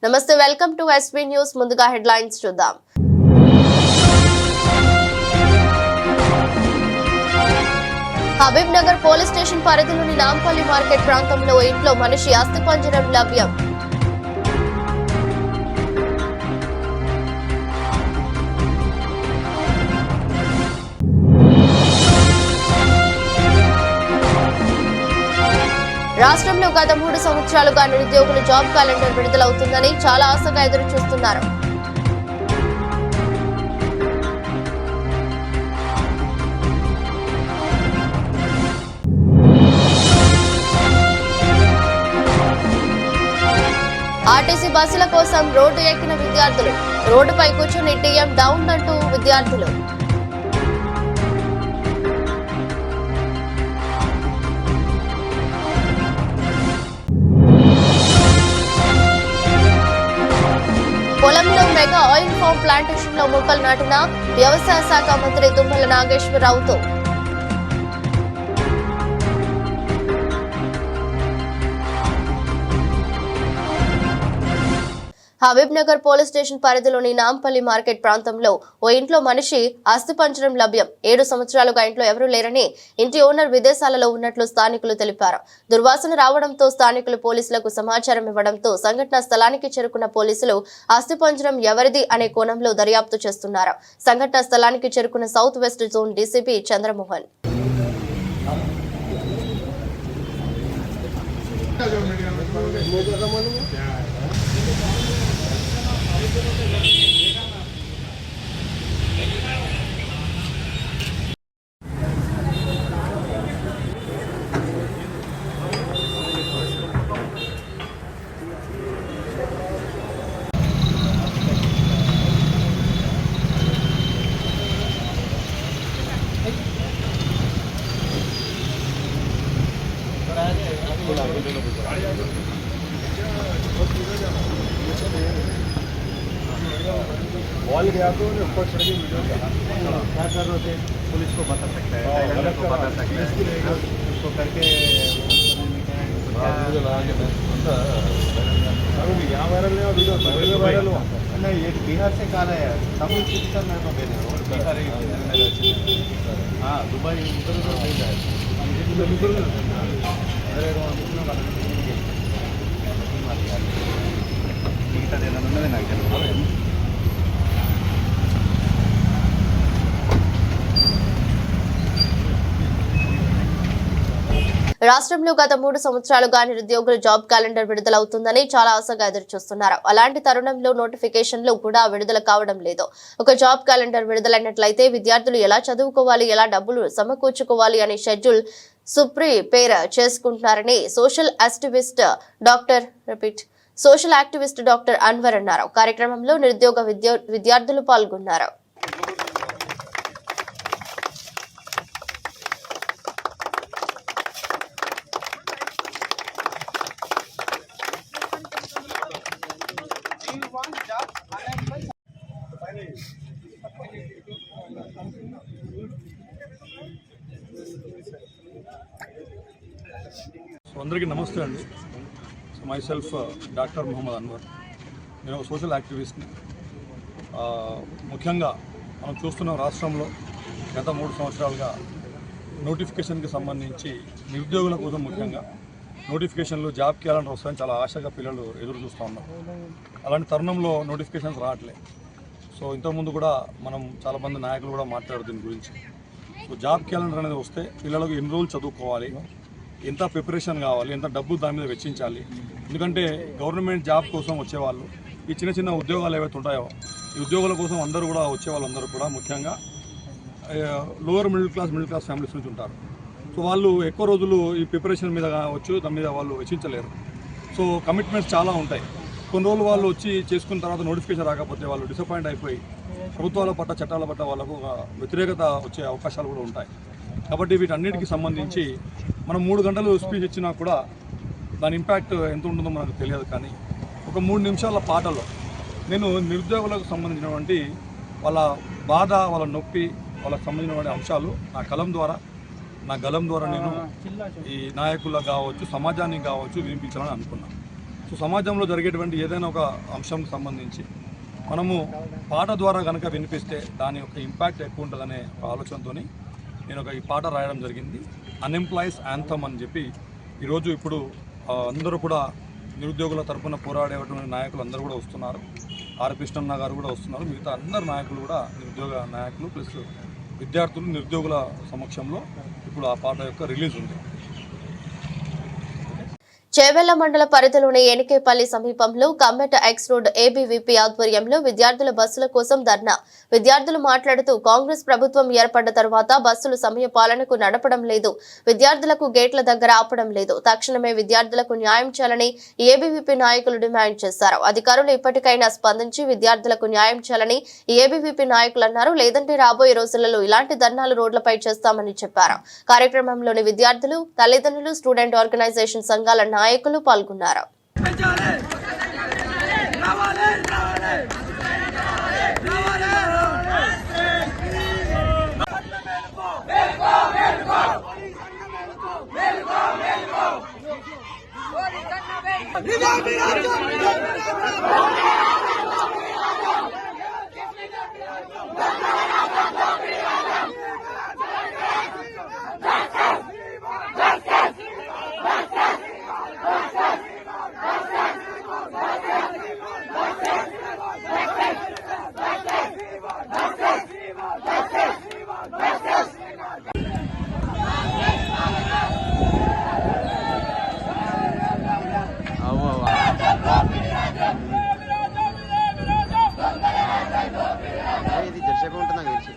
నమస్తే, welcome to SB news. ముందుగా headlines చూద్దాం. హబీబ్ నగర్ పోలీస్ స్టేషన్ పరిధిలోని నాంపల్లి మార్కెట్ ప్రాంతంలో ఇంట్లో మనిషి అస్థిపంజరం లభ్యం. రాష్ట్రంలో గత 3 సంవత్సరాలుగా నిరుద్యోగులు జాబ్ క్యాలెండర్ విడుదలవుతుందని చాలా ఆశగా ఎదురు చూస్తున్నారు. ఆర్టీసీ బస్సుల కోసం రోడ్డు ఎక్కిన విద్యార్థులు, రోడ్డుపై కూర్చుని టీఎం డౌన్ అంటూ విద్యార్థులు. పొలంలో మెగా ఆయిల్ ఫామ్ ప్లాంటేషన్ లో మొక్కలు నాటిన వ్యవసాయ శాఖ మంత్రి తుమ్మల నాగేశ్వరరావుతో. హబీబ్ నగర్ పోలీస్ స్టేషన్ పరిధిలోని నాంపల్లి మార్కెట్ ప్రాంతంలో ఓ ఇంట్లో మనిషి అస్థిపంజరం లభ్యం. 7 సంవత్సరాలుగా ఇంట్లో ఎవరూ లేరని ఇంటి ఓనర్ విదేశాలలో ఉన్నట్లు స్థానికులు తెలిపారు. దుర్వాసన రావడంతో స్థానికులు పోలీసులకు సమాచారం ఇవ్వడంతో సంఘటనా స్థలానికి చేరుకున్న పోలీసులు అస్థిపంజరం ఎవరిది అనే కోణంలో దర్యాప్తు చేస్తున్నారు. సంఘటనా స్థలానికి చేరుకున్న south west zone DCP Chandramohan ball गया तो ऊपर चढ़ के वीडियो क्या कर रहे थे, पुलिस को बता सकता है, को बता सकता है, उसको करके यहाँ वायरल नहीं वीडियो वायरल हुआ नहीं. ये बिहार से कहा है सब सिटीजन मेरे को भेजे बिहार. हाँ दुबई उधर भेजा है. मिगता देना నాకు రాష్ట్రంలో గత 3 సంవత్సరాలుగా నిరుద్యోగులు జాబ్ క్యాలెండర్ విడుదలవుతుందని చాలా ఆశగా ఎదురు చూస్తున్నారు. అలాంటి తరుణంలో నోటిఫికేషన్లు కూడా విడుదల కావడం లేదు. ఒక జాబ్ క్యాలెండర్ విడుదలైనట్లయితే విద్యార్థులు ఎలా చదువుకోవాలి, ఎలా డబ్బులు సమకూర్చుకోవాలి అనే షెడ్యూల్ ప్రిపేర్ చేసుకుంటున్నారని సోషల్ యాక్టివిస్ట్ డాక్టర్ అన్వర్ అన్నారు. కార్యక్రమంలో నిరుద్యోగ విద్యార్థులు పాల్గొన్నారు. అందరికీ నమస్తే అండి. My self doctor Mohammed Anwar. నేను ఒక సోషల్ యాక్టివిస్ట్ని. ముఖ్యంగా మనం చూస్తున్నాం రాష్ట్రంలో గత 3 సంవత్సరాలుగా నోటిఫికేషన్కి సంబంధించి నిరుద్యోగుల కోసం ముఖ్యంగా నోటిఫికేషన్లు జాబ్ క్యాలెండర్ వస్తాయని చాలా ఆశగా పిల్లలు ఎదురు చూస్తూ ఉన్నారు. అలాంటి తరుణంలో నోటిఫికేషన్స్ రావట్లేదు. సో ఇంతకుముందు కూడా మనం చాలామంది నాయకులు కూడా మాట్లాడారు దీని గురించి. సో జాబ్ క్యాలెండర్ అనేది వస్తే పిల్లలకు ఎన్ని రోజులు చదువుకోవాలి, ఎంత ప్రిపరేషన్ కావాలి, ఎంత డబ్బు దాని మీద వెచ్చించాలి. ఎందుకంటే గవర్నమెంట్ జాబ్ కోసం వచ్చేవాళ్ళు ఈ చిన్న చిన్న ఉద్యోగాలు ఏవైతే ఉంటాయో ఈ ఉద్యోగాల కోసం అందరూ కూడా వచ్చేవాళ్ళందరూ కూడా ముఖ్యంగా లోవర్ మిడిల్ క్లాస్ ఫ్యామిలీస్ నుంచి ఉంటారు. సో వాళ్ళు ఎక్కువ రోజులు ఈ ప్రిపరేషన్ మీద కావచ్చు దాని మీద వాళ్ళు వెచ్చించలేరు. సో కమిట్మెంట్స్ చాలా ఉంటాయి. కొన్ని రోజులు వాళ్ళు వచ్చి చేసుకున్న తర్వాత నోటిఫికేషన్ రాకపోతే వాళ్ళు డిసప్పాయింట్ అయిపోయి ప్రభుత్వాల పట్ల చట్టాల పట్ల వాళ్ళకు వ్యతిరేకత వచ్చే అవకాశాలు కూడా ఉంటాయి. కాబట్టి వీటన్నిటికీ సంబంధించి మనం 3 గంటలు స్పీచ్ ఇచ్చినా కూడా దాని ఇంపాక్ట్ ఎంత ఉంటుందో మనకు తెలియదు. కానీ ఒక 3 నిమిషాల పాటలో నేను నిరుద్యోగులకు సంబంధించినటువంటి వాళ్ళ బాధ, వాళ్ళ నొప్పి, వాళ్ళకి సంబంధించినటువంటి అంశాలు నా గలం ద్వారా నేను ఈ నాయకులకు కావచ్చు, సమాజానికి కావచ్చు వినిపించాలని అనుకున్నాను. సో సమాజంలో జరిగేటువంటి ఏదైనా ఒక అంశంకి సంబంధించి మనము పాట ద్వారా కనుక వినిపిస్తే దాని యొక్క ఇంపాక్ట్ ఎక్కువ ఉంటుందనే ఒక ఆలోచనతో నేను ఈ పాట రాయడం జరిగింది. అన్ఎంప్లాయీస్ యాంథమ్ అని చెప్పి ఈరోజు ఇప్పుడు అందరూ కూడా నిరుద్యోగుల తరఫున పోరాడేటువంటి నాయకులు అందరూ కూడా వస్తున్నారు. ఆర్ కృష్ణన్న గారు కూడా వస్తున్నారు. మిగతా అందరు నాయకులు కూడా నిరుద్యోగ నాయకులు ప్లస్ విద్యార్థులు నిరుద్యోగుల సమక్షంలో ఇప్పుడు ఆ పాట యొక్క రిలీజ్ ఉంది. చేవెళ్ల మండల పరిధిలోని ఎనికేపల్లి సమీపంలో కమ్మెట ఎక్స్ రోడ్ ఏబీవీపీ ఆధ్వర్యంలో విద్యార్థుల బస్సుల కోసం ధర్నా. విద్యార్థులు మాట్లాడుతూ కాంగ్రెస్ ప్రభుత్వం ఏర్పడ్డ తర్వాత బస్సులు సమయ పాలనకు నడపడం లేదు, విద్యార్థులకు గేట్ల దగ్గర ఆపడం లేదు. తక్షణమే విద్యార్థులకు న్యాయం చేయాలని ఏబీవీపీ నాయకులు డిమాండ్ చేశారు. అధికారులు ఇప్పటికైనా స్పందించి విద్యార్థులకు న్యాయం చేయాలని ఏబీవీపీ నాయకులు అన్నారు. లేదంటే రాబోయే రోజులలో ఇలాంటి ధర్నాలు రోడ్లపై చేస్తామని చెప్పారు. కార్యక్రమంలోని విద్యార్థులు, తల్లిదండ్రులు, స్టూడెంట్ ఆర్గనైజేషన్ సంఘాల నాయకులు పాల్గొన్నారు. ఇది జర్సేపు ఉంటుంది నాకు తెలిసి.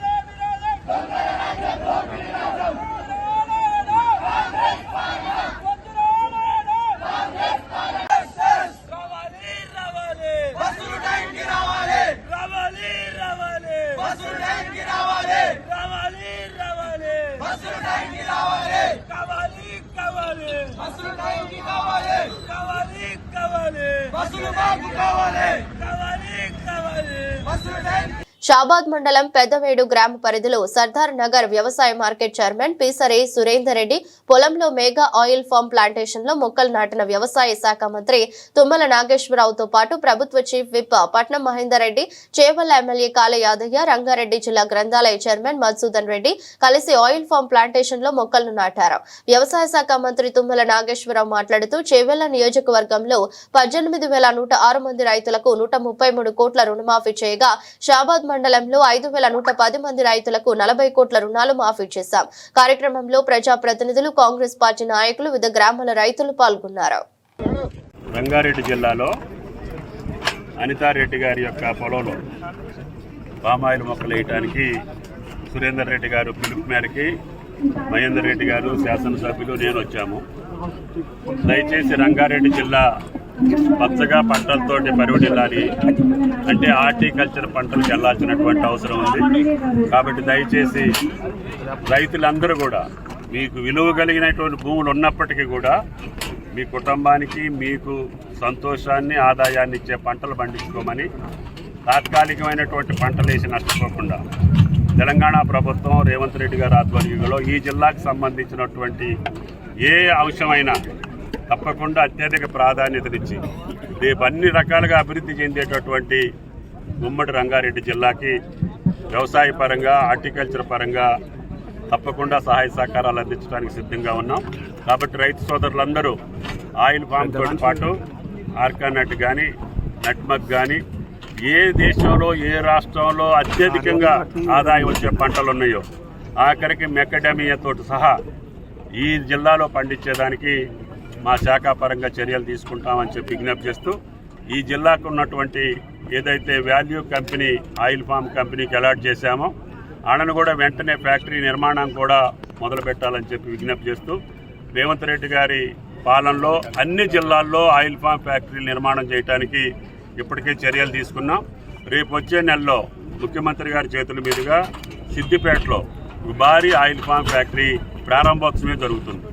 షాబాద్ మండలం పెద్దవేడు గ్రామ పరిధిలో సర్దార్ నగర్ వ్యవసాయ మార్కెట్ చైర్మన్ పీసరే సురేందర్ రెడ్డి పొలంలో మెగా ఆయిల్ ఫామ్ ప్లాంటేషన్ లో మొక్కలు నాటిన వ్యవసాయ శాఖ మంత్రి తుమ్మల నాగేశ్వరరావుతో పాటు ప్రభుత్వ చీఫ్ విప్ పట్నం మహేందర్ రెడ్డి, చేవెళ్ల ఎమ్మెల్యే కాళ యాదయ్య, రంగారెడ్డి జిల్లా గ్రంథాలయ చైర్మన్ మధుసూదన్ రెడ్డి కలిసి ఆయిల్ ఫామ్ ప్లాంటేషన్ లో మొక్కలను నాటారు. వ్యవసాయ శాఖ మంత్రి తుమ్మల నాగేశ్వరరావు మాట్లాడుతూ చేవెళ్ల నియోజకవర్గంలో 18,106 మంది రైతులకు 133 కోట్ల రుణమాఫీ చేయగా షాబాద్ మండలంలో 5,110 మంది రైతులకు 40 కోట్ల రుణాలు మాఫీ చేశాం. కార్యక్రమంలో ప్రజాప్రతినిధులు, కాంగ్రెస్ పార్టీ నాయకులు, వివిధ గ్రామాల రైతులు పాల్గొన్నారు. రంగారెడ్డి జిల్లాలో అనితారెడ్డి గారి యొక్క పొలంలో పామాయిల్ మొక్కలు వేయడానికి సురేందర్ రెడ్డి గారు పిలుపు మేరకి మహేందర్ రెడ్డి గారు శాసనసభ్యులు నేను వచ్చాము. దయచేసి రంగారెడ్డి జిల్లా పచ్చగా పంటలతోటి పరివడిల్లాలి అంటే హార్టికల్చర్ పంటలకు వెళ్లాల్సినటువంటి అవసరం ఉంది. కాబట్టి దయచేసి రైతులందరూ కూడా మీకు విలువ కలిగినటువంటి భూములు ఉన్నప్పటికీ కూడా మీ కుటుంబానికి మీకు సంతోషాన్ని, ఆదాయాన్ని ఇచ్చే పంటలు పండించుకోమని, తాత్కాలికమైనటువంటి పంటలు వేసి నష్టపోకుండా తెలంగాణ ప్రభుత్వం రేవంత్ రెడ్డి గారి ఆధ్వర్యంలో ఈ జిల్లాకు సంబంధించినటువంటి ఏ అంశమైనా తప్పకుండా అత్యధిక ప్రాధాన్యతనిచ్చి రేపు అన్ని రకాలుగా అభివృద్ధి చెందేటటువంటి ఉమ్మడి రంగారెడ్డి జిల్లాకి వ్యవసాయ పరంగా, హార్టికల్చర్ పరంగా తప్పకుండా సహాయ సహకారాలు అందించడానికి సిద్ధంగా ఉన్నాం. కాబట్టి రైతు సోదరులందరూ ఆయిల్ ఫామ్ తోటి పాటు ఆర్గానట్ కానీ, నట్మగ్ కానీ, ఏ దేశంలో ఏ రాష్ట్రంలో అత్యధికంగా ఆదాయం వచ్చే పంటలు ఉన్నాయో ఆఖరికి మెకడమియాతో సహా ఈ జిల్లాలో పండించేదానికి మా శాఖ పరంగా చర్యలు తీసుకుంటామని చెప్పి విజ్ఞప్తి చేస్తూ, ఈ జిల్లాకు ఉన్నటువంటి ఏదైతే వాల్యూ కంపెనీ ఆయిల్ ఫామ్ కంపెనీకి అలాట్ చేశామో ఆడను కూడా వెంటనే ఫ్యాక్టరీ నిర్మాణం కూడా మొదలు పెట్టాలని చెప్పి విజ్ఞప్తి చేస్తూ, రేవంత్ రెడ్డి గారి పాలనలో అన్ని జిల్లాల్లో ఆయిల్ ఫామ్ ఫ్యాక్టరీ నిర్మాణం చేయడానికి ఇప్పటికే చర్యలు తీసుకున్నాం. రేపు వచ్చే నెలలో ముఖ్యమంత్రి గారి చేతుల మీదుగా సిద్దిపేటలో భారీ ఆయిల్ ఫామ్ ఫ్యాక్టరీ ప్రారంభోత్సవమే జరుగుతుంది.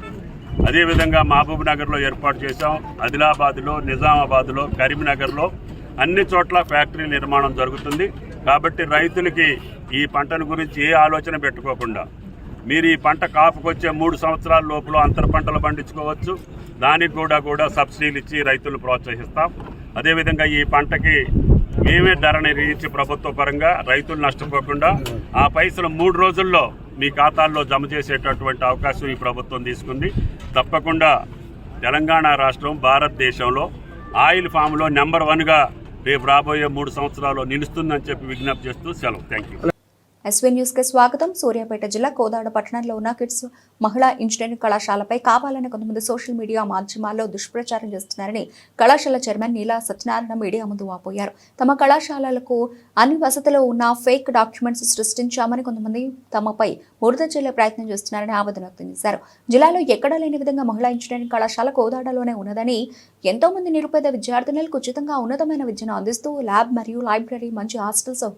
అదేవిధంగా మహబూబ్ నగర్లో ఏర్పాటు చేశాం. ఆదిలాబాద్లో, నిజామాబాద్లో, కరీంనగర్లో అన్ని చోట్ల ఫ్యాక్టరీ నిర్మాణం జరుగుతుంది. కాబట్టి రైతులకి ఈ పంటను గురించి ఏ ఆలోచన పెట్టుకోకుండా మీరు ఈ పంట కాపుకొచ్చే 3 సంవత్సరాల లోపల అంతర పంటలు పండించుకోవచ్చు. దానికి కూడా సబ్సిడీలు ఇచ్చి రైతులను ప్రోత్సహిస్తాం. అదేవిధంగా ఈ పంటకి మేమే ధర నిర్ణయించి ప్రభుత్వ పరంగా రైతులు నష్టపోకుండా ఆ పైసలు 3 రోజుల్లో మీ ఖాతాల్లో జమ చేసేటటువంటి అవకాశం ఈ ప్రభుత్వం తీసుకుంది. తప్పకుండా తెలంగాణ రాష్ట్రం భారతదేశంలో ఆయిల్ ఫామ్లో నెంబర్ 1గా రేపు రాబోయే 3 సంవత్సరాల్లో నిలుస్తుందని చెప్పి విజ్ఞప్తి చేస్తూ సెలవు. Thank you. ఎస్వీ న్యూస్ కి స్వాగతం. సూర్యాపేట జిల్లా కోదాడ పట్టణంలో ఉన్న కిడ్స్ మహిళా ఇంజనీరింగ్ కళాశాలపై కావాలని కొంతమంది సోషల్ మీడియా మాధ్యమాల్లో దుష్ప్రచారం చేస్తున్నారని కళాశాల చైర్మన్ నీలా సత్యనారాయణ మీడియా ముందు వాపోయారు. తమ కళాశాలలకు అన్ని వసతులు ఉన్న ఫేక్ డాక్యుమెంట్స్ సృష్టించామని కొంతమంది తమపై బురద చల్లే ప్రయత్నం చేస్తున్నారని ఆవేదన వ్యక్తం చేశారు. జిల్లాలో ఎక్కడా లేని విధంగా మహిళా ఇంజనీరింగ్ కళాశాల కోదాడలోనే ఉన్నదని, ఎంతో మంది నిరుపేద విద్యార్థినులకు ఉచితంగా ఉన్నతమైన విద్యను అందిస్తూ ల్యాబ్ మరియు లైబ్రరీ, మంచి హాస్టల్స్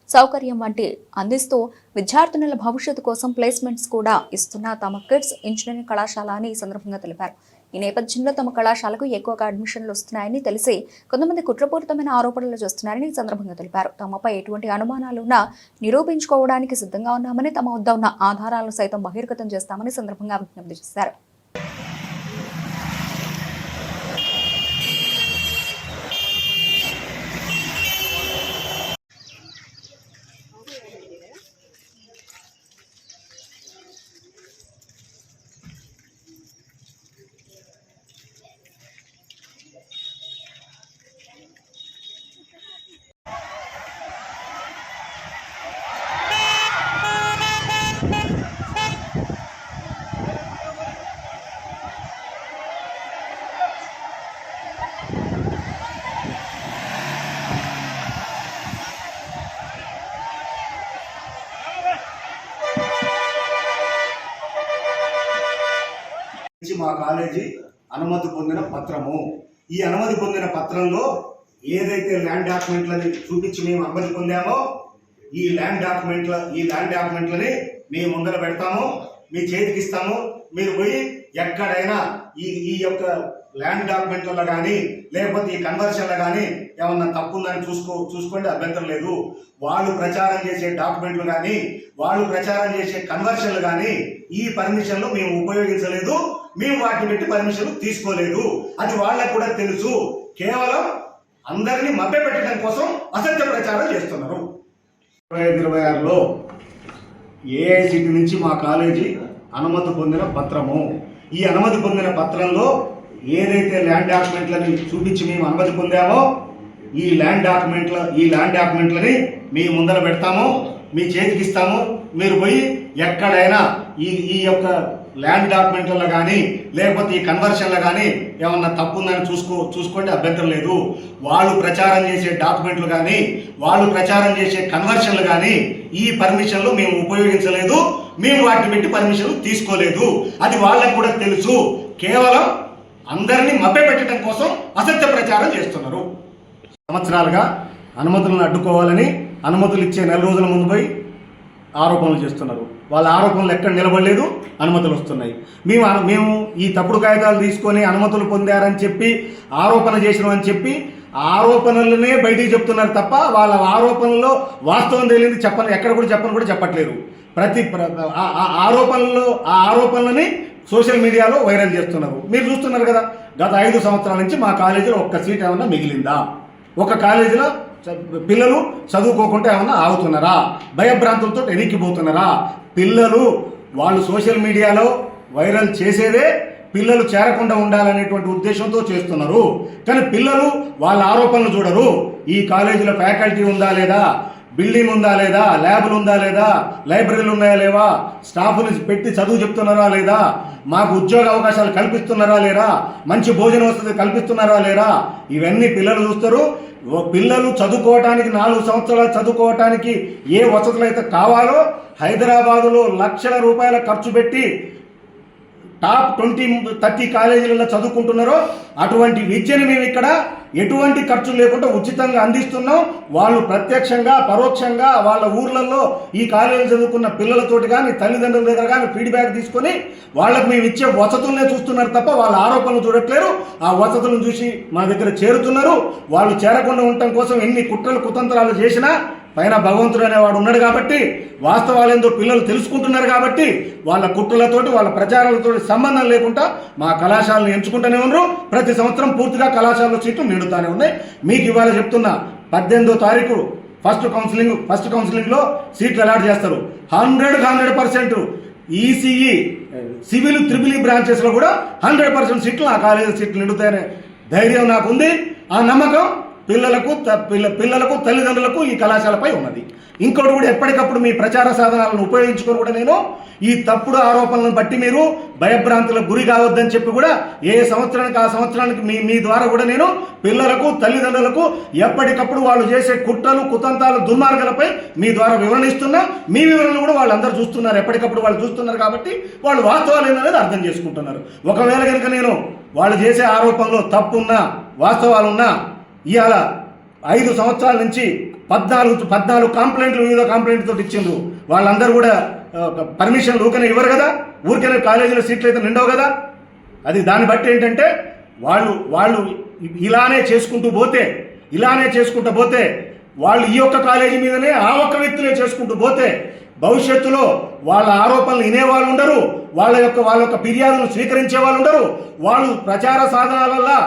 సౌకర్యం వంటి అందిస్తూ విద్యార్థినుల భవిష్యత్తు కోసం ప్లేస్మెంట్స్ కూడా ఇస్తున్న తమ కిడ్స్ ఇంజనీరింగ్ కళాశాల అని ఈ సందర్భంగా తెలిపారు. ఈ నేపథ్యంలో తమ కళాశాలకు ఎక్కువగా అడ్మిషన్లు వస్తున్నాయని తెలిసి కొంతమంది కుట్రపూరితమైన ఆరోపణలు చేస్తున్నారని ఈ సందర్భంగా తెలిపారు. తమపై ఎటువంటి అనుమానాలున్నా నిరూపించుకోవడానికి సిద్ధంగా ఉన్నామని, తమ వద్ద ఉన్న ఆధారాలను సైతం బహిర్గతం చేస్తామని సందర్భంగా విజ్ఞప్తి చేశారు. మా కాలేజీ అనుమతి పొందిన పత్రము. ఈ అనుమతి పొందిన పత్రంలో ఏదైతే ల్యాండ్ డాక్యుమెంట్లని చూపించి మేము అనుమతి పొందామో ఈ ల్యాండ్ డాక్యుమెంట్లని మేము ముందర పెడతాము, మీ చేతికి ఇస్తాము. మీరు పోయి ఎక్కడైనా ఈ యొక్క ల్యాండ్ డాక్యుమెంట్లలో కానీ లేకపోతే ఈ కన్వర్షన్లో కానీ ఏమన్నా తప్పు ఉందని చూసుకోండి, అభ్యంతరం లేదు. వాళ్ళు ప్రచారం చేసే డాక్యుమెంట్లు కానీ వాళ్ళు ప్రచారం చేసే కన్వర్షన్లు కానీ ఈ పర్మిషన్లు మేము ఉపయోగించలేదు, మేము వాటిని పెట్టి పర్మిషన్లు తీసుకోలేదు. అది వాళ్ళకు కూడా తెలుసు. కేవలం అందరినీ మభ్యపెట్టడం కోసం అసత్య ప్రచారం చేస్తున్నారు. 2026లో ఏఐసిటి నుంచి మా కాలేజీ అనుమతి పొందిన పత్రము. ఈ అనుమతి పొందిన పత్రంలో ఏదైతే ల్యాండ్ డాక్యుమెంట్లని చూపించి మేము అనుమతి పొందామో ఈ ల్యాండ్ డాక్యుమెంట్లని మీ ముందర పెడతాము, మీ చేతికి ఇస్తాము. మీరు పోయి ఎక్కడైనా ఈ యొక్క ల్యాండ్ డాక్యుమెంట్లలో కానీ లేకపోతే ఈ కన్వర్షన్లో కానీ ఏమన్నా తప్పు ఉందని చూసుకోండి, అభ్యంతరం లేదు. వాళ్ళు ప్రచారం చేసే డాక్యుమెంట్లు కానీ వాళ్ళు ప్రచారం చేసే కన్వర్షన్లు కానీ ఈ పర్మిషన్లు మేము ఉపయోగించలేదు, మేము వాటిని పెట్టి పర్మిషన్లు తీసుకోలేదు. అది వాళ్ళకు కూడా తెలుసు. కేవలం అందరినీ మభ్యపెట్టడం కోసం అసత్య ప్రచారం చేస్తున్నారు. సంవత్సరాలుగా అనుమతులను అడ్డుకోవాలని అనుమతులు ఇచ్చే 4 రోజుల ముందు పోయి ఆరోపణలు చేస్తున్నారు. వాళ్ళ ఆరోపణలు ఎక్కడ నిలబడలేదు, అనుమతులు వస్తున్నాయి. మేము ఈ తప్పుడు కాగితాలు తీసుకొని అనుమతులు పొందారని చెప్పి ఆరోపణ చేసినామని చెప్పి ఆరోపణలనే బయటికి చెప్తున్నారు తప్ప వాళ్ళ ఆరోపణల్లో వాస్తవం తెలియదు ఎక్కడ కూడా చెప్పట్లేరు. ఆరోపణలని సోషల్ మీడియాలో వైరల్ చేస్తున్నారు. మీరు చూస్తున్నారు కదా, గత 5 సంవత్సరాల నుంచి మా కాలేజీలో ఒక్క సీట్ ఏమన్నా మిగిలిందా? ఒక కాలేజీలో పిల్లలు చదువుకోకుండా ఏమన్నా ఆగుతున్నారా? భయభ్రాంతులతో ఎనిక్కిపోతున్నారా? పిల్లలు వాళ్ళు సోషల్ మీడియాలో వైరల్ చేసేదే పిల్లలు చేరకుండా ఉండాలనేటువంటి ఉద్దేశంతో చేస్తున్నారు. కానీ పిల్లలు వాళ్ళ ఆరోపణలు చూడరు. ఈ కాలేజీలో ఫ్యాకల్టీ ఉందా లేదా, బిల్డింగ్ ఉందా లేదా, ల్యాబ్లు ఉందా లేదా, లైబ్రరీలు ఉన్నాయా లేవా, స్టాఫ్ని పెట్టి చదువు చెప్తున్నారా లేదా, మాకు ఉద్యోగ అవకాశాలు కల్పిస్తున్నారా లేరా, మంచి భోజన వసతి కల్పిస్తున్నారా లేరా, ఇవన్నీ పిల్లలు చూస్తారు. పిల్లలు చదువుకోవటానికి 4 సంవత్సరాలు చదువుకోవటానికి ఏ వసతులు అయితే కావాలో హైదరాబాదులో లక్షల రూపాయల ఖర్చు పెట్టి టాప్ 20-30 కాలేజీలలో చదువుకుంటున్నారో అటువంటి విద్యను మేము ఇక్కడ ఎటువంటి ఖర్చు లేకుండా ఉచితంగా అందిస్తున్నాం. వాళ్ళు ప్రత్యక్షంగా పరోక్షంగా వాళ్ళ ఊర్లలో ఈ కాలేజీ చదువుకున్న పిల్లలతోటి కానీ తల్లిదండ్రుల దగ్గర కానీ ఫీడ్బ్యాక్ తీసుకొని వాళ్ళకు మేము ఇచ్చే వసతులనే చూస్తున్నారు తప్ప వాళ్ళ ఆరోపణలు చూడట్లేరు. ఆ వసతులను చూసి మా దగ్గర చేరుతున్నారు. వాళ్ళు చేరకుండా ఉండటం కోసం ఎన్ని కుట్రలు కుతంత్రాలు చేసినా పైన భగవంతుడు అనేవాడు ఉన్నాడు కాబట్టి వాస్తవాలేందో పిల్లలు తెలుసుకుంటున్నారు కాబట్టి వాళ్ళ కుట్రలతోటి వాళ్ళ ప్రచారాలతో సంబంధం లేకుండా మా కళాశాలను ఎంచుకుంటూనే ఉన్నారు. ప్రతి సంవత్సరం పూర్తిగా కళాశాలలో సీట్లు నిండుతానే ఉన్నాయి. మీకు ఇవాళ చెప్తున్నా 18వ తారీఖు ఫస్ట్ కౌన్సిలింగ్లో సీట్లు అలాట్ చేస్తారు. 100% ఈసీఈ సివిల్ త్రిబుల్ బ్రాంచెస్లో కూడా 100% సీట్లు ఆ కాలేజీ సీట్లు నిండుతాయనే ధైర్యం నాకు ఉంది. ఆ నమ్మకం పిల్లలకు తల్లిదండ్రులకు ఈ కళాశాలపై ఉన్నది. ఇంకోటి కూడా ఎప్పటికప్పుడు మీ ప్రచార సాధనాలను ఉపయోగించుకొని కూడా నేను ఈ తప్పుడు ఆరోపణలను బట్టి మీరు భయభ్రాంతులకు గురి కావద్దని చెప్పి కూడా ఏ సంవత్సరానికి ఆ సంవత్సరానికి మీ ద్వారా కూడా నేను పిల్లలకు తల్లిదండ్రులకు ఎప్పటికప్పుడు వాళ్ళు చేసే కుట్రలు కుతంత్రాలు దుర్మార్గాలపై మీ ద్వారా వివరణ ఇస్తున్నా. మీ వివరణలు కూడా వాళ్ళందరూ చూస్తున్నారు, ఎప్పటికప్పుడు వాళ్ళు చూస్తున్నారు కాబట్టి వాళ్ళు వాస్తవాలు ఏందనేది అర్థం చేసుకుంటున్నారు. ఒకవేళ కనుక నేను వాళ్ళు చేసే ఆరోపణలో తప్పున్నా వాస్తవాలున్నా ఇవాళ 5 సంవత్సరాల నుంచి 14 కంప్లైంట్లు వివిధ కంప్లైంట్తో ఇచ్చిండ్రు. వాళ్ళందరూ కూడా పర్మిషన్ ఊరికనే ఇవ్వరు కదా, ఊరికనే కాలేజీలో సీట్లు అయితే నిండవు కదా. అది దాన్ని బట్టి ఏంటంటే వాళ్ళు ఇలానే చేసుకుంటూ పోతే వాళ్ళు ఈ ఒక్క కాలేజీ మీదనే ఆ ఒక్క వ్యక్తులే చేసుకుంటూ పోతే భవిష్యత్తులో వాళ్ళ ఆరోపణలు వినేవాళ్ళు ఉండరు, వాళ్ళ యొక్క ఫిర్యాదులు స్వీకరించే వాళ్ళు ఉండరు. వాళ్ళు ప్రచార సాధనాలల్లో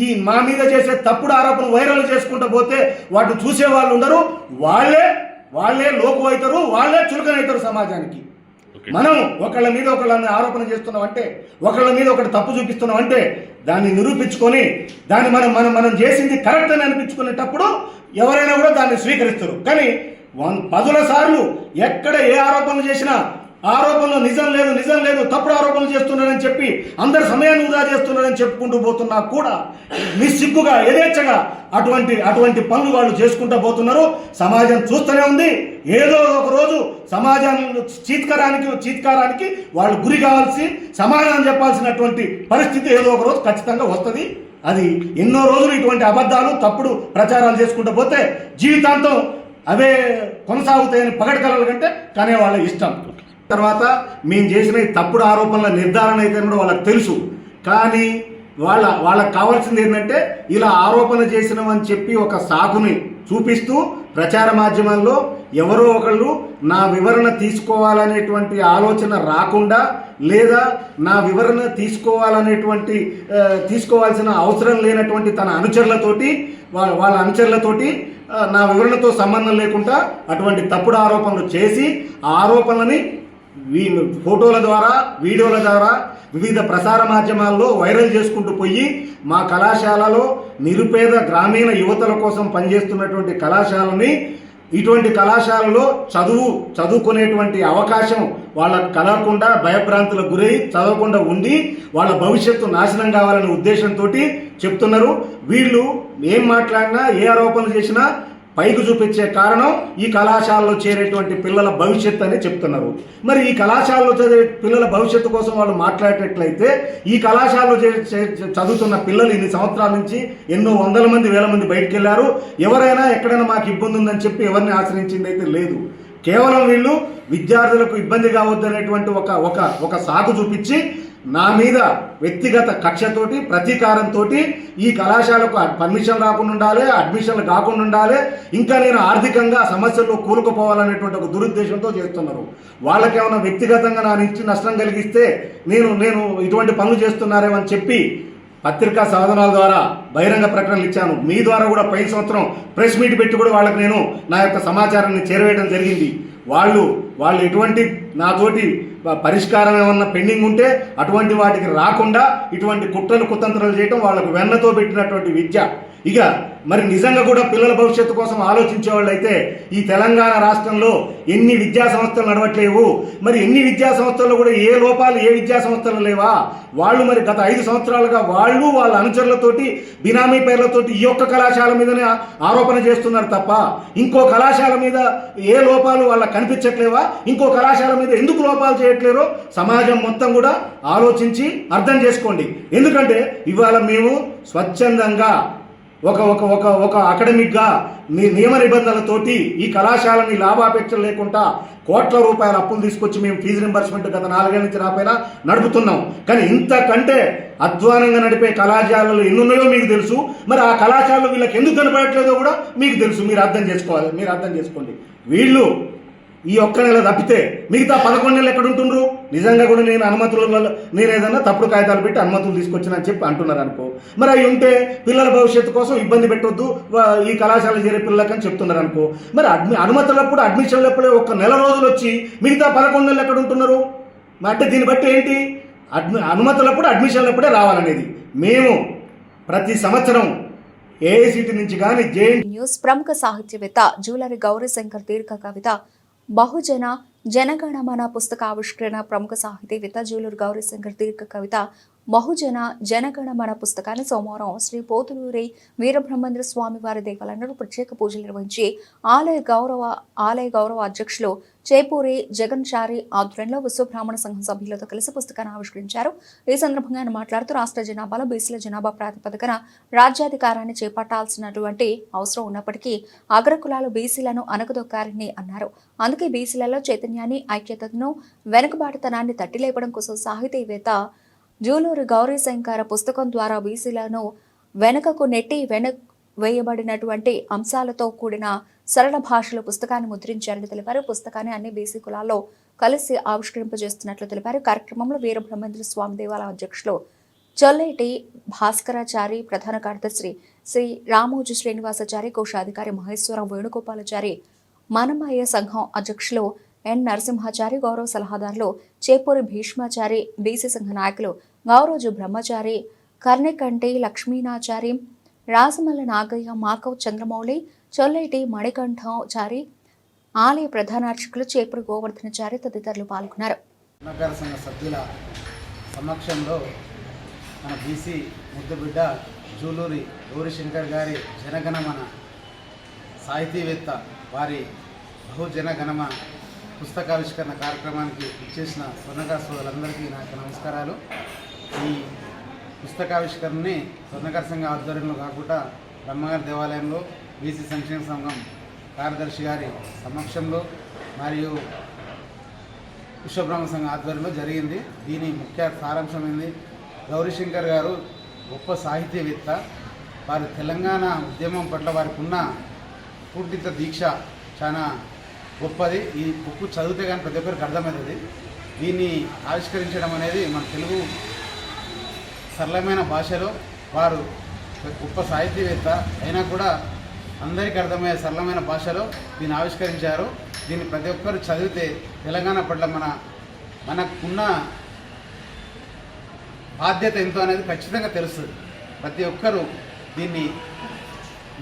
ఈ మా మీద చేసే తప్పుడు ఆరోపణలు వైరల్ చేసుకుంటూ పోతే వాటిని చూసే వాళ్ళు ఉండరు. వాళ్ళే లోకు అవుతారు, వాళ్ళే చులకనవుతారు సమాజానికి. మనం ఒకళ్ళ మీద ఒకళ్ళని ఆరోపణ చేస్తున్నామంటే, ఒకళ్ళ మీద ఒకటి తప్పు చూపిస్తున్నామంటే దాన్ని నిరూపించుకొని దాన్ని మనం చేసింది కరెక్ట్ అని అనిపించుకునేటప్పుడు ఎవరైనా కూడా దాన్ని స్వీకరిస్తారు. కానీ 10 సార్లు ఎక్కడ ఏ ఆరోపణలు చేసినా ఆరోపణలు నిజం లేదు తప్పుడు ఆరోపణలు చేస్తున్నారని చెప్పి అందరి సమయాన్ని వృధా చేస్తున్నారని చెప్పుకుంటూ పోతున్నా కూడా నిస్సిగ్గుగా యథేచ్ఛగా అటువంటి పనులు వాళ్ళు చేసుకుంటూ పోతున్నారు. సమాజం చూస్తూనే ఉంది. ఏదో ఒక రోజు సమాజాన్ని చీత్కారానికి వాళ్ళు గురి కావాల్సి సమాధానం చెప్పాల్సినటువంటి పరిస్థితి ఏదో ఒక రోజు ఖచ్చితంగా వస్తుంది. అది ఎన్నో రోజులు ఇటువంటి అబద్ధాలు తప్పుడు ప్రచారాలు చేసుకుంటూ పోతే జీవితాంతం అవే కొనసాగుతాయని పగటికలల కంటే కానీ వాళ్ళ ఇష్టం. తర్వాత మేము చేసిన ఈ తప్పుడు ఆరోపణల నిర్ధారణ అయితే కూడా వాళ్ళకి తెలుసు. కానీ వాళ్ళకి కావాల్సింది ఏంటంటే ఇలా ఆరోపణ చేసినామని చెప్పి ఒక సాకుని చూపిస్తూ ప్రచార మాధ్యమాల్లో ఎవరో ఒకళ్ళు నా వివరణ తీసుకోవాలనేటువంటి ఆలోచన రాకుండా లేదా నా వివరణ తీసుకోవాల్సిన అవసరం లేనటువంటి తన అనుచరులతోటి వాళ్ళ అనుచరులతోటి నా వివరణతో సంబంధం లేకుండా అటువంటి తప్పుడు ఆరోపణలు చేసి ఆ ఆరోపణలని ఫోటోల ద్వారా వీడియోల ద్వారా వివిధ ప్రసార మాధ్యమాల్లో వైరల్ చేసుకుంటూ పోయి మా కళాశాలలో నిరుపేద గ్రామీణ యువతల కోసం పనిచేస్తున్నటువంటి కళాశాలని ఇటువంటి కళాశాలలో చదువుకునేటువంటి అవకాశం వాళ్ళకు కలగకుండా భయభ్రాంతులకు గురై చదవకుండా ఉండి వాళ్ళ భవిష్యత్తు నాశనం కావాలనే ఉద్దేశంతో చెప్తున్నారు. వీళ్ళు ఏం మాట్లాడినా ఏ ఆరోపణలు చేసినా పైకి చూపించే కారణం ఈ కళాశాలలో చేరేటువంటి పిల్లల భవిష్యత్తు అని చెప్తున్నారు. మరి ఈ కళాశాలలో చదివే పిల్లల భవిష్యత్తు కోసం వాళ్ళు మాట్లాడేటట్లయితే ఈ కళాశాలలో చదువుతున్న పిల్లలు ఇన్ని సంవత్సరాల నుంచి ఎన్నో వందల మంది వేల మంది బయటకు వెళ్ళారు. ఎవరైనా ఎక్కడైనా మాకు ఇబ్బంది ఉందని చెప్పి ఎవరిని ఆశ్రయించింది అయితే లేదు. కేవలం వీళ్ళు విద్యార్థులకు ఇబ్బంది కావద్దనేటువంటి ఒక సాకు చూపించి నా మీద వ్యక్తిగత కక్షతోటి ప్రతీకారంతో ఈ కళాశాలకు పర్మిషన్ రాకుండా ఉండాలి, అడ్మిషన్లు కాకుండా ఉండాలి, ఇంకా నేను ఆర్థికంగా సమస్యల్లో కూరుకుపోవాలనేటువంటి ఒక దురుద్దేశంతో చేస్తున్నారు. వాళ్ళకేమైనా వ్యక్తిగతంగా నా నుంచి నష్టం కలిగిస్తే నేను ఇటువంటి పనులు చేస్తున్నారేమని చెప్పి పత్రికా సాధనాల ద్వారా బహిరంగ ప్రకటనలు ఇచ్చాను. మీ ద్వారా కూడా పై సంవత్సరం ప్రెస్ మీట్ పెట్టి కూడా వాళ్ళకి నేను నా యొక్క సమాచారాన్ని చేరవేయడం జరిగింది. వాళ్ళు ఎటువంటి నాతోటి పరిష్కారం ఏమన్నా పెండింగ్ ఉంటే అటువంటి వాటికి రాకుండా ఇటువంటి కుట్రలు కుతంత్రాలు చేయడం వాళ్ళకు వెన్నతో పెట్టినటువంటి విద్య. ఇక మరి నిజంగా కూడా పిల్లల భవిష్యత్తు కోసం ఆలోచించే వాళ్ళు అయితే ఈ తెలంగాణ రాష్ట్రంలో ఎన్ని విద్యా సంస్థలు నడవట్లేవు, మరి ఎన్ని విద్యా సంస్థల్లో కూడా ఏ లోపాలు ఏ విద్యా సంస్థలు లేవా? వాళ్ళు మరి గత 5 సంవత్సరాలుగా వాళ్ళ అనుచరులతోటి బినామీ పేర్లతోటి ఈ ఒక్క కళాశాల మీదనే ఆరోపణ చేస్తున్నారు తప్ప ఇంకో కళాశాల మీద ఏ లోపాలు వాళ్ళకి కనిపించట్లేవా? ఇంకో కళాశాల మీద ఎందుకు లోపాలు చేయట్లేరో సమాజం మొత్తం కూడా ఆలోచించి అర్థం చేసుకోండి. ఎందుకంటే ఇవాళ మేము స్వచ్ఛందంగా ఒక ఒక ఒక ఒక అకాడమిక్గా నియమ నిబంధనలతోటి ఈ కళాశాలని లాభాపేక్ష లేకుండా కోట్ల రూపాయల అప్పులు తీసుకొచ్చి మేము ఫీజు రింబర్స్మెంట్ గత 4 ఏళ్ల నుంచి రాపోయినా నడుపుతున్నాం. కానీ ఇంతకంటే అధ్వానంగా నడిపే కళాశాలలు ఎన్నున్నాయో మీకు తెలుసు. మరి ఆ కళాశాలలు వీళ్ళకి ఎందుకు కనపడట్లేదో కూడా మీకు తెలుసు. మీరు అర్థం చేసుకోండి. వీళ్ళు ఈ ఒక్క నెల తప్పితే మిగతా 11 నెలలు ఎక్కడ ఉంటుండ్రు? నిజంగా కూడా నేను ఏదన్నా తప్పుడు కాగితాలు పెట్టి అనుమతులు తీసుకొచ్చినని చెప్పి అంటున్నారు అనుకో, మరి అవి ఉంటే పిల్లల భవిష్యత్తు కోసం ఇబ్బంది పెట్టొద్దు ఈ కళాశాల చేరే పిల్లలకని చెప్తున్నారు అనుకో, మరి అనుమతులప్పుడు అడ్మిషన్లప్పుడే ఒక నెల రోజులు వచ్చి మిగతా 11 నెలలు ఎక్కడ ఉంటున్నారు? అంటే దీన్ని బట్టి ఏంటి? అనుమతులప్పుడు అడ్మిషన్లప్పుడే రావాలనేది. మేము ప్రతి సంవత్సరం ఏఐసిటి నుంచి కానీ న్యూస్ ప్రముఖ సాహిత్యవేత్త జూలరి గౌరీశంకర్ దీర్ఘ కవిత బహుజన జనగణమన పుస్తక ఆవిష్కరణ. ప్రముఖ సాహితీవేత్త జూలూరు గౌరీశంకర్ దీర్ఘ కవిత బహుజన జనగణమన పుస్తకాన్ని సోమవారం శ్రీ పోతులూరి వీరబ్రహ్మేంద్ర స్వామి వారి దేవాలయంలో ప్రత్యేక పూజలు నిర్వహించి ఆలయ గౌరవ అధ్యక్షులు చేపూరి జగన్ చారి ఆధ్వర్యంలో విశ్వబ్రాహ్మణ సంఘం సభ్యులతో కలిసి పుస్తకాన్ని ఆవిష్కరించారు. ఈ సందర్భంగా ఆయన మాట్లాడుతూ రాష్ట్ర జనాభాలో బీసీల జనాభా ప్రాతిపదికన రాజ్యాధికారాన్ని చేపట్టాల్సినటువంటి అవసరం ఉన్నప్పటికీ అగ్రకులాలు బీసీలను అణగదొక్కారని అన్నారు. అందుకే బీసీలలో చైతన్యాన్ని, ఐక్యతను, వెనుకబాటుతనాన్ని తట్టిలేపడం కోసం సాహితీవేత్త జూలూరు గౌరీశంకర పుస్తకం ద్వారా బీసీలను వెనుకకు నెట్టి వేయబడినటువంటి అంశాలతో కూడిన సరళ భాషలో పుస్తకాన్ని ముద్రించారని తెలిపారు. పుస్తకాన్ని అన్ని బీసీ కులాల్లో కలిసి ఆవిష్కరింపజేస్తున్నట్లు తెలిపారు. కార్యక్రమంలో వీరబ్రహ్మేంద్ర స్వామి దేవాలయ అధ్యక్షులు చొల్లేటి భాస్కరాచారి, ప్రధాన కార్యదర్శి శ్రీ రామోజు శ్రీనివాసాచారి, కోశాధికారి మహేశ్వరం వేణుగోపాలాచారి, మనమయ్య సంఘం అధ్యక్షులు ఎన్ నరసింహాచారి, గౌరవ సలహాదారులు చేపూరి భీష్మాచారి, బీసీ సంఘ నాయకులు గౌరోజు బ్రహ్మచారి, కర్ణికంటి లక్ష్మీనాచారి, రాజమల్ల నాగయ్య, మాకవ్ చంద్రమౌళి, చొల్లేటి మణికంఠాచారి, ఆలయ ప్రధానార్చకులు చేపూరి గోవర్ధనచారి తదితరులు పాల్గొన్నారు. నగర సంఘ సభ్యుల సమక్షంలో మన బీసీ ముద్దుబిడ్డ జూలూరి గౌరీశంకర్ గారి జనగణమన సాహితీవేత్త వారి బహుజనగణమ పుస్తకావిష్కరణ కార్యక్రమానికి ఇచ్చేసిన స్వర్ణకార సోదరులందరికీ నాకు నమస్కారాలు. ఈ పుస్తకావిష్కరణని స్వర్ణకార సంఘం ఆధ్వర్యంలో కాకుండా బ్రహ్మగారి దేవాలయంలో బీసీ సంక్షేమ సంఘం కార్యదర్శి గారి సమక్షంలో మరియు విశ్వబ్రహ్మ సంఘం ఆధ్వర్యంలో జరిగింది. దీని ముఖ్య సారాంశం ఏంది? గౌరీశంకర్ గారు గొప్ప సాహితీవేత్త. వారు తెలంగాణ ఉద్యమం పట్ల వారికి ఉన్న పూర్తిత దీక్ష చాలా గొప్పది. ఈ బుక్ చదివితే కానీ ప్రతి ఒక్కరికి అర్థమవుతుంది. దీన్ని ఆవిష్కరించడం అనేది మన తెలుగు సరళమైన భాషలో వారు గొప్ప సాహితీవేత్త అయినా కూడా అందరికీ అర్థమయ్యే సరళమైన భాషలో దీన్ని ఆవిష్కరించారు. దీన్ని ప్రతి ఒక్కరు చదివితే తెలంగాణ పట్ల మనకున్న బాధ్యత ఎంతో అనేది ఖచ్చితంగా తెలుస్తుంది. ప్రతి ఒక్కరూ దీన్ని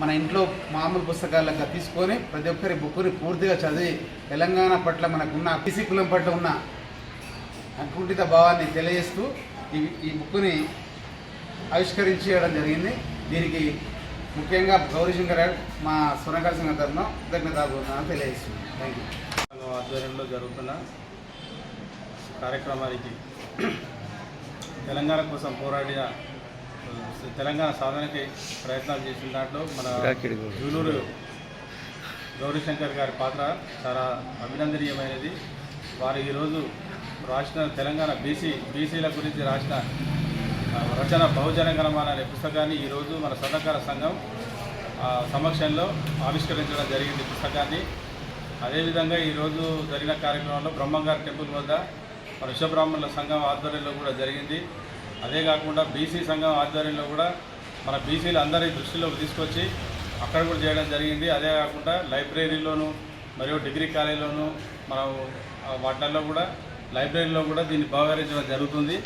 మన ఇంట్లో మామూలు పుస్తకాలుగా తీసుకొని ప్రతి ఒక్కరి బుక్ని పూర్తిగా చదివి తెలంగాణ పట్ల మనకున్న బీసీ కులం పట్ల ఉన్న అకుంఠిత భావాన్ని తెలియజేస్తూ ఈ బుక్ని ఆవిష్కరించడం జరిగింది. దీనికి ముఖ్యంగా గౌరీశంకర్ మా స్వర్ణకార సంఘ తరఫున కృతజ్ఞతాపూర్వకంగా తెలియజేస్తున్నాను. Thank you. ఆధ్వర్యంలో జరుగుతున్న కార్యక్రమానికి తెలంగాణ కోసం పోరాడిన తెలంగాణ సాధనకి ప్రయత్నాలు చేసిన దాంట్లో మన జూలూరు గౌరీశంకర్ గారి పాత్ర చాలా అభినందనీయమైనది. వారు ఈరోజు రాసిన తెలంగాణ బీసీల గురించి రాసిన రచన బహుజనగణమన అనే పుస్తకాన్ని ఈరోజు మన స్వర్ణకార సంఘం సమక్షంలో ఆవిష్కరించడం జరిగింది పుస్తకాన్ని. అదేవిధంగా ఈరోజు జరిగిన కార్యక్రమంలో బ్రహ్మంగారి టెంపుల్ వద్ద మన విశ్వబ్రాహ్మణుల సంఘం ఆధ్వర్యంలో కూడా జరిగింది. అదే కాకుండా బీసీ సంఘం ఆధ్వర్యంలో కూడా మన బీసీలు అందరి దృష్టిలోకి తీసుకొచ్చి అక్కడ కూడా చేయడం జరిగింది. అదే కాకుండా లైబ్రరీలోను మరియు డిగ్రీ కాలేజీలోను మనం వాటిల్లో కూడా లైబ్రరీలో కూడా దీన్ని బహుకరించడం జరుగుతుంది.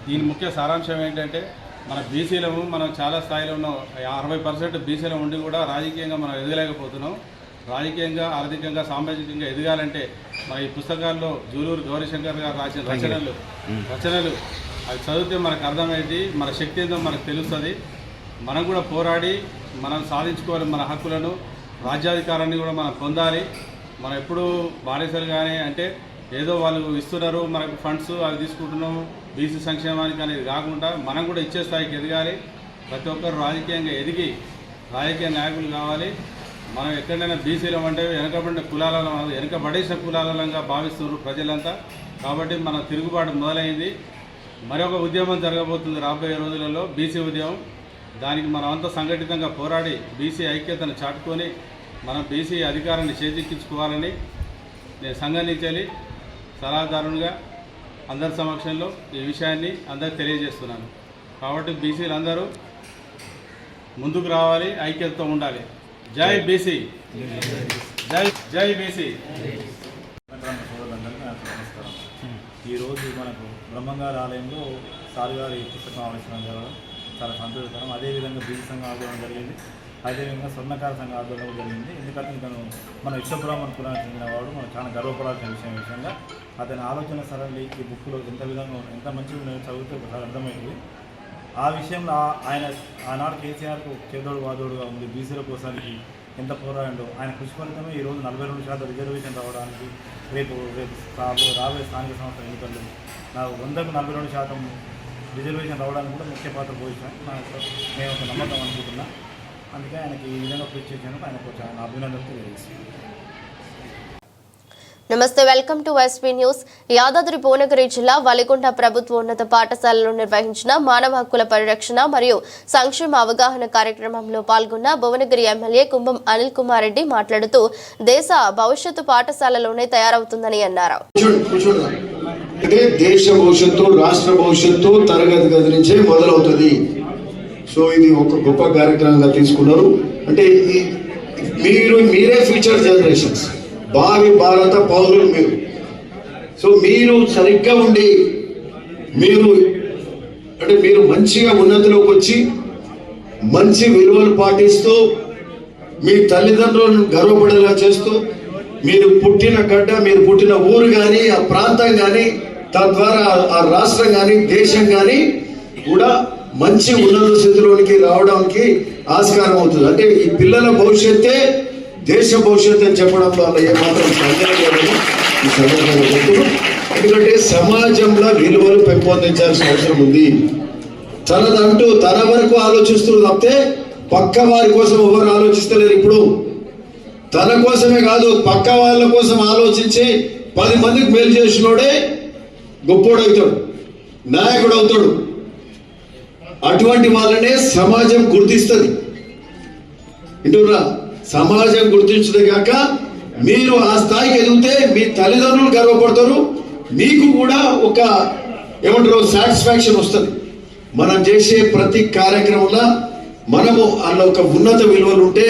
దీని ముఖ్య సారాంశం ఏంటంటే మన బీసీలము మనం చాలా స్థాయిలో ఉన్నాం. 60% బీసీలో ఉండి కూడా రాజకీయంగా మనం ఎదగలేకపోతున్నాం. రాజకీయంగా, ఆర్థికంగా, సామాజికంగా ఎదగాలంటే మన ఈ పుస్తకాల్లో జూలూరు గౌరీశంకర్ గారు రాసిన రచనలు అవి చదివితే మనకు అర్థమైంది. మన శక్తి ఏందో మనకు తెలుస్తుంది. మనం కూడా పోరాడి మనం సాధించుకోవాలి మన హక్కులను, రాజ్యాధికారాన్ని కూడా మనం పొందాలి. మనం ఎప్పుడు బానిసలు కానీ అంటే ఏదో వాళ్ళు ఇస్తున్నారు మనకు ఫండ్స్ అవి తీసుకుంటున్నాము బీసీ సంక్షేమానికి అనేది కాకుండా మనం కూడా ఇచ్చే స్థాయికి ఎదగాలి. ప్రతి ఒక్కరు రాజకీయంగా ఎదిగి రాజకీయ నాయకులు కావాలి. మనం ఎక్కడైనా బీసీలం అంటే వెనుకబడేసిన కులాలంగా భావిస్తున్నారు ప్రజలంతా. కాబట్టి మన తిరుగుబాటు మొదలైంది. మరొక ఉద్యమం జరగబోతుంది రాబోయే రోజులలో, బీసీ ఉద్యమం. దానికి మనం అంతా సంఘటితంగా పోరాడి బీసీ ఐక్యతను చాటుకొని మనం బీసీ అధికారాన్ని చేజిక్కించుకోవాలని నేను సంఘం నుంచి సలహాదారునిగా అందరి సమక్షంలో ఈ విషయాన్ని అందరికి తెలియజేస్తున్నాను. కాబట్టి బీసీలు అందరూ ముందుకు రావాలి, ఐక్యతతో ఉండాలి. జై బీసీ, జై బీసీ. నమస్కారం. ఈరోజు మనకు బ్రహ్మంగారి ఆలయంలో సార్ గారి పుస్తకం ఆవిష్కరణ జరగడం చాలా సంతోషకరం. అదేవిధంగా బీసీ సంఘం ఆధ్వర్యం జరిగింది, అదేవిధంగా స్వర్ణకార సంఘం ఆధ్వర్యం జరిగింది. ఎందుకంటే ఇతను మన విశ్వబ్రాహ్మణ కులానికి చెందినవాడు, మనం చాలా గర్వపడాల్సిన విషయంగా అతని ఆలోచన సరళి ఈ బుక్లో ఎంత మంచిగా చదివితే ఒకసారి అర్థమైంది. ఆ విషయంలో ఆయన ఆనాడు కేసీఆర్కు చేదోడు వాదోడుగా ఉంది. బీసీల కోసానికి ఎంత పోరాడో ఆయన కృషి ఫలితమే ఈరోజు 42% రిజర్వేషన్ రావడానికి రేపు రాబోయే స్థానిక సంస్థల ఎన్నికల్లో నాకు 100కు 42% రిజర్వేషన్ రావడానికి కూడా ముఖ్య పాత్ర పోషించాను. నేను ఒక నమ్మకం అనుకుంటున్నా. అందుకే ఆయనకి ఈ విధంగా కృషి చేసినందుకు ఆయనకు ఆయన అభినందనలు తెలియజేస్తున్నాను. నమస్తే, welcome to SP news. Yadadri Bhuvanagiri జిల్లా వలిగొండ ప్రభుత్వ ఉన్నత పాఠశాలలో నిర్వహించిన మానవ హక్కుల పరిరక్షణ మరియు సంక్షేమ అవగాహన కార్యక్రమంలో పాల్గొన్న భువనగిరి ఎమ్మెల్యే కుంభం అనిల్ కుమార్ రెడ్డి మాట్లాడుతూ దేశ భవిష్యత్తు పాఠశాలలోనే తయారవుతుందని అన్నారు. దేశ భవిష్యత్తు, రాష్ట్ర భవిష్యత్తు తరగతి గది నుంచే మొదలవుతుంది. సో ఇది ఒక గొప్ప కార్యక్రమంగా తీసుకున్నారు. అంటే మీరే ఫ్యూచర్ జనరేషన్స్, భావి భారత పౌరులు మీరు. సో మీరు సరిగ్గా ఉండి మీరు మంచిగా ఉన్నతిలోకి వచ్చి మంచి విలువలు పాటిస్తూ మీ తల్లిదండ్రులను గర్వపడేలా చేస్తూ మీరు పుట్టిన గడ్డ, మీరు పుట్టిన ఊరు కానీ, ఆ ప్రాంతం కానీ, తద్వారా ఆ రాష్ట్రం కానీ, దేశం కానీ కూడా మంచి ఉన్నత స్థితిలోనికి రావడానికి ఆస్కారం అవుతుంది. అంటే ఈ పిల్లల భవిష్యత్తే దేశ భవిష్యత్తు అని చెప్పడం వల్ల ఏమాత్రం సందేహం లేదని ఈ సందర్భంగా చెప్తున్నాను. ఎందుకంటే సమాజంలో విలువలు పెంపొందించాల్సిన అవసరం ఉంది. తనదంటూ తన వరకు ఆలోచిస్తున్నారు తప్పితే పక్క వారి కోసం ఎవరు ఆలోచిస్తలేరు. ఇప్పుడు తన కోసమే కాదు, పక్క వాళ్ళ కోసం ఆలోచించి 10 మందికి మేలు చేసినోడే గొప్పోడు అవుతాడు, నాయకుడు అవుతాడు. అటువంటి వాళ్ళనే సమాజం గుర్తిస్తుంది. ఇంటురా, సమాజం గుర్తించదే కాక మీరు ఆ స్థాయికి ఎదిగితే మీ తల్లిదండ్రులు గర్వపడతారు, మీకు కూడా ఒక సాటిస్ఫాక్షన్ వస్తుంది. మనం చేసే ప్రతి కార్యక్రమంలో మనము అందులో ఒక ఉన్నత విలువలు ఉంటే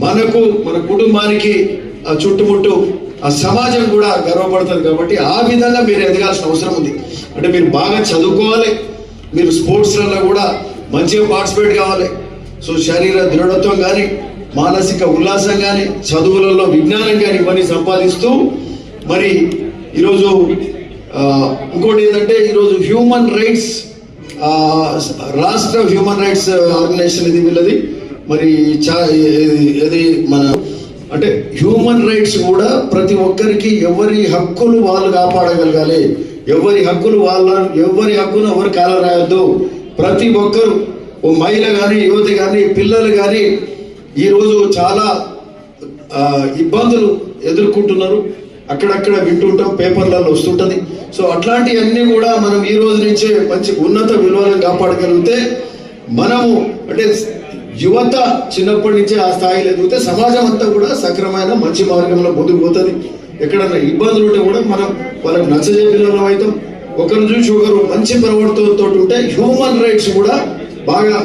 మనకు, మన కుటుంబానికి, ఆ చుట్టుముట్టు ఆ సమాజం కూడా గర్వపడుతుంది. కాబట్టి ఆ విధంగా మీరు ఎదగాల్సిన అవసరం ఉంది. అంటే మీరు బాగా చదువుకోవాలి, మీరు స్పోర్ట్స్లలో కూడా మంచిగా పార్టిసిపేట్ కావాలి. సో శరీర దృఢత్వం కానీ, మానసిక ఉల్లాసం కానీ, చదువులలో విజ్ఞానం కానీ ఇవన్నీ సంపాదిస్తూ మరి ఈరోజు ఇంకోటి ఏంటంటే ఈరోజు హ్యూమన్ రైట్స్ రాష్ట్ర హ్యూమన్ రైట్స్ ఆర్గనైజేషన్ ఇది వీళ్ళది. మరి ఇది మన అంటే హ్యూమన్ రైట్స్ కూడా ప్రతి ఒక్కరికి ఎవరి హక్కులు వాళ్ళు కాపాడగలగాలి. ఎవరి హక్కును ఎవరు కాల రాయొద్దు. ప్రతి ఒక్కరు, ఓ మహిళ కానీ, యువతి కానీ, పిల్లలు కానీ ఈరోజు చాలా ఇబ్బందులు ఎదుర్కొంటున్నారు. అక్కడక్కడ వింటుంటాం, పేపర్లలో వస్తుంటుంది. సో అట్లాంటివన్నీ కూడా మనం ఈ రోజు నుంచే మంచి ఉన్నత విలువలను కాపాడగలిగితే మనము అంటే యువత చిన్నప్పటి నుంచే ఆ స్థాయిలో ఎదిగితే సమాజం అంతా కూడా సక్రమైన మంచి మార్గంలో ముందుకు పోతుంది. ఎక్కడన్నా ఇబ్బందులు ఉంటే కూడా మనం వాళ్ళకి నచ్చజెప్పిన అవుతాం. ఒకరు చూసి ఒకరు మంచి ప్రవర్తనతో ఉంటే హ్యూమన్ రైట్స్ కూడా బాగా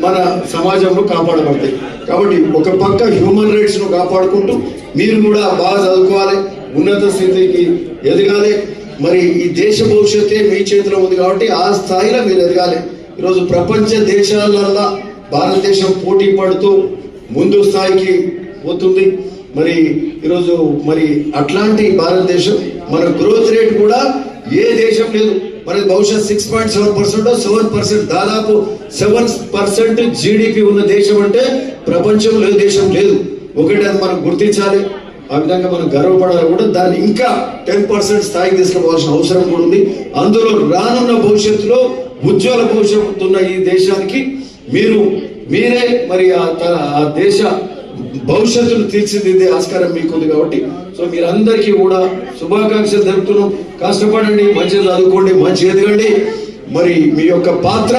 మన సమాజంలో కాపాడబడతాయి. కాబట్టి ఒక పక్క హ్యూమన్ రైట్స్ ను కాపాడుకుంటూ మీరు కూడా బాగా చదువుకోవాలి, ఉన్నత స్థితికి ఎదగాలి. మరి ఈ దేశ భవిష్యత్తే మీ చేతిలో ఉంది కాబట్టి ఆ స్థాయిలో మీరు ఎదగాలి. ఈరోజు ప్రపంచ దేశాలల్లో భారతదేశం పోటీ పడుతూ ముందు స్థాయికి పోతుంది. మరి ఈరోజు మరి అట్లాంటి భారతదేశం, మన గ్రోత్ రేట్ కూడా ఏ దేశం లేదు. మనకి బహుశా 6.7%, 7%, దాదాపు 7% జీడిపి ఉన్న దేశం అంటే ప్రపంచంలో ఏ దేశం లేదు. ఒకటి అది మనం గుర్తించాలి, ఆ విధంగా మనం గర్వపడాలి కూడా. దాన్ని ఇంకా 10% స్థాయికి తీసుకుపోవాల్సిన అవసరం కూడా ఉంది. అందులో రానున్న భవిష్యత్తులో ఉజ్వల భవిష్యత్తు ఉన్న ఈ దేశానికి మీరే మరి ఆ దేశ భవిష్యత్తును తీర్చిదిద్దే ఆస్కారం మీకుంది కాబట్టి సో మీరందరికీ కూడా శుభాకాంక్షలు తెలుపుతున్నాం. కష్టపడండి, మంచిగా చదువుకోండి, మంచి ఎదగండి. మరి మీ యొక్క పాత్ర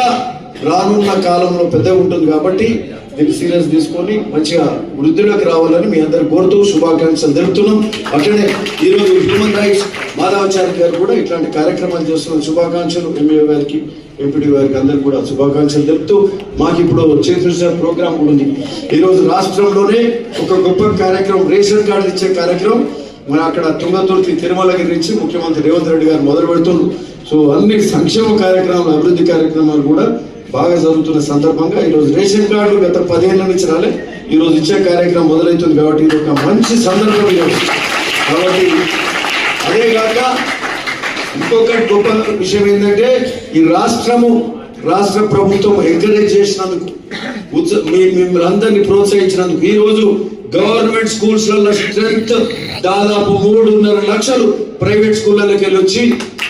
రానున్న కాలంలో పెద్దగా ఉంటుంది కాబట్టి దీన్ని సీరియస్ తీసుకొని మంచిగా వృద్ధిలోకి రావాలని మీ అందరు కోరుతూ శుభాకాంక్షలు తెలుపుతున్నాం. అట్లనే ఈరోజు హ్యూమన్ రైట్స్ మాధవాచార్య గారు కూడా ఇట్లాంటి కార్యక్రమాలు చేస్తున్న శుభాకాంక్షలు ఎంఏ గారికి, ఎంపీడీ గారికి అందరికి కూడా శుభాకాంక్షలు తెలుపుతూ మాకు ఇప్పుడు చీఫ్ మినిస్టర్ ప్రోగ్రామ్ కూడా ఉంది. ఈరోజు రాష్ట్రంలోనే ఒక గొప్ప కార్యక్రమం రేషన్ కార్డు ఇచ్చే కార్యక్రమం మన అక్కడ తుంగతుర్తి తిరుమలగిరి నుంచి ముఖ్యమంత్రి రేవంత్ రెడ్డి గారు మొదలు పెడుతున్నారు. సో అన్ని సంక్షేమ కార్యక్రమాలు, అభివృద్ధి కార్యక్రమాలు కూడా బాగా జరుగుతున్న సందర్భంగా ఈరోజు రేషన్ కార్డు గత 10 ఏళ్ళ నుంచి రాలే, ఈరోజు ఇచ్చే కార్యక్రమం మొదలవుతుంది కాబట్టి ఇది ఒక మంచి సందర్భం. కాబట్టి అదే కాక ఇంకొక గొప్ప విషయం ఏంటంటే ఈ రాష్ట్ర ప్రభుత్వం ఎంకరేజ్ చేసినందుకు, మిమ్మల్ని అందరినీ ప్రోత్సహించినందుకు ఈరోజు గవర్నమెంట్ స్కూల్స్లలో స్ట్రెంత్ దాదాపు 3.5 లక్షలు ప్రైవేట్ స్కూళ్ళకి వెళ్ళి వచ్చి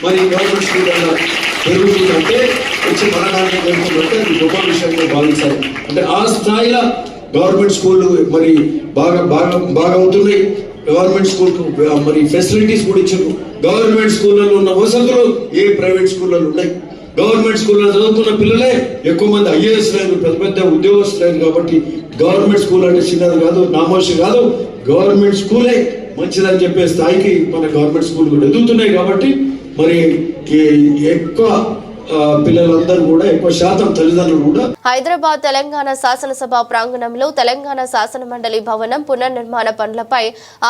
మరి గవర్నమెంట్ స్కూళ్ళలో పెరుగుతుందంటే వచ్చి మన దాంట్లో జరుగుతుందంటే అది గొప్ప విషయంగా భావించాలి. అంటే ఆ స్థాయిలో గవర్నమెంట్ స్కూళ్ళు మరి బాగా అవుతున్నాయి. గవర్నమెంట్ స్కూల్కు మరి ఫెసిలిటీస్ కూడా ఇచ్చారు. గవర్నమెంట్ స్కూళ్ళలో ఉన్న వసతులు ఏ ప్రైవేట్ స్కూళ్ళలో ఉన్నాయి. గవర్నమెంట్ స్కూల్లో చదువుకున్న పిల్లలే ఎక్కువ మంది ఐఏఎస్ లేరు, పెద్ద ఉద్యోగస్తులు లేరు. కాబట్టి గవర్నమెంట్ స్కూల్ అంటే చిన్నది కాదు, నామోషి కాదు, గవర్నమెంట్ స్కూలే మంచిదని చెప్పే స్థాయికి మన గవర్నమెంట్ స్కూల్ కూడా ఎదుగుతున్నాయి. కాబట్టి మరి ఎక్కువ పిల్లలందరూ కూడా ఎక్కువ శాతం తల్లిదండ్రులు కూడా. హైదరాబాద్ తెలంగాణ శాసనసభ ప్రాంగణంలో తెలంగాణ శాసన మండలి భవనం పునర్నిర్మాణ పనులపై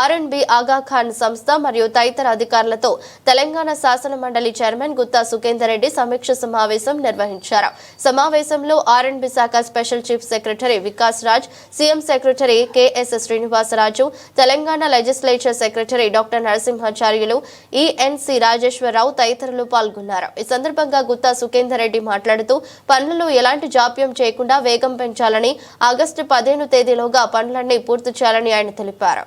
R&B ఆగాఖాన్ సంస్థ మరియు తదితర అధికారులతో తెలంగాణ శాసన మండలి చైర్మన్ గుత్తా సుఖేందర్ రెడ్డి సమీక్ష సమావేశం నిర్వహించారు. సమావేశంలో R&B శాఖ special chief secretary Vikas Raj, CM secretary KS Srinivasaraju, Telangana legislature secretary doctor Narasimhacharyulu, ENC Rajeswararao తదితరులు పాల్గొన్నారు. ఈ సందర్భంగా గుత్తా సుఖేందర్ రెడ్డి మాట్లాడుతూ పనులలో ఎలాంటి జాప్యం చేయకుండా వేగం పెంచాలని, ఆగస్టు 15 తేదీలోగా పనులన్నీ పూర్తి చేయాలని ఆయన తెలిపారు.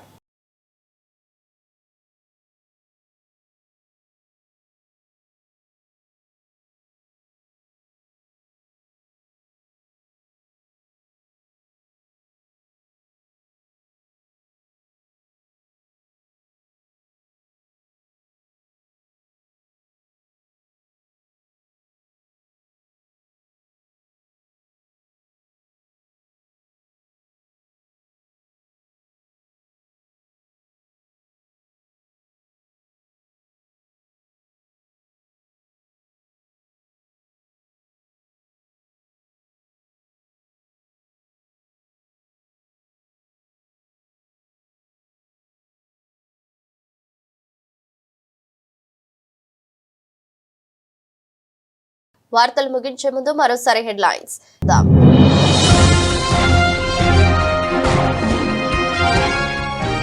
వార్తలు ముగించే ముందు మరోసారి headlines.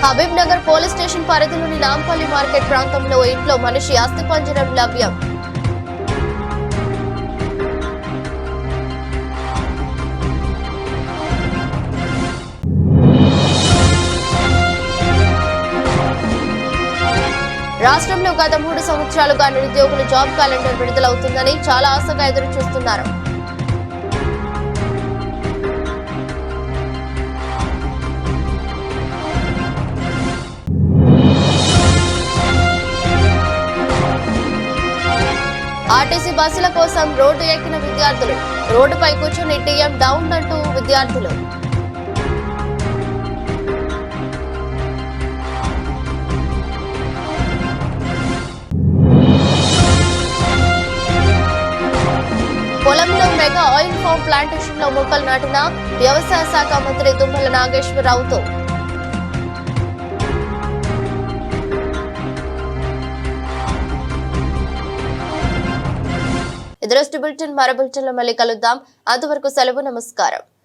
Habib Nagar police station పరిధిలోని నాంపల్లి మార్కెట్ ప్రాంతంలో ఇంట్లో మనిషి అస్థిపంజరం లభ్యం. రాష్ట్రంలో గత 3 సంవత్సరాలుగా నిరుద్యోగులు జాబ్ క్యాలెండర్ విడుదలవుతుందని చాలా ఆశగా ఎదురు చూస్తున్నారు. ఆర్టీసీ బస్సుల కోసం రోడ్డు ఎక్కిన విద్యార్థులు, రోడ్డుపై కూర్చుని టీఎం డౌన్ అంటూ విద్యార్థులు. పొలంలో మెగా ఆయిల్ ఫామ్ ప్లాంటేషన్ లో మొక్కలు నాటిన వ్యవసాయ శాఖ మంత్రి తుమ్మల నాగేశ్వరరావుతో. ఇది బులెటిన్, మరో బులెటిన్లో మళ్ళీ కలుద్దాం. అంతవరకు సెలవు, నమస్కారం.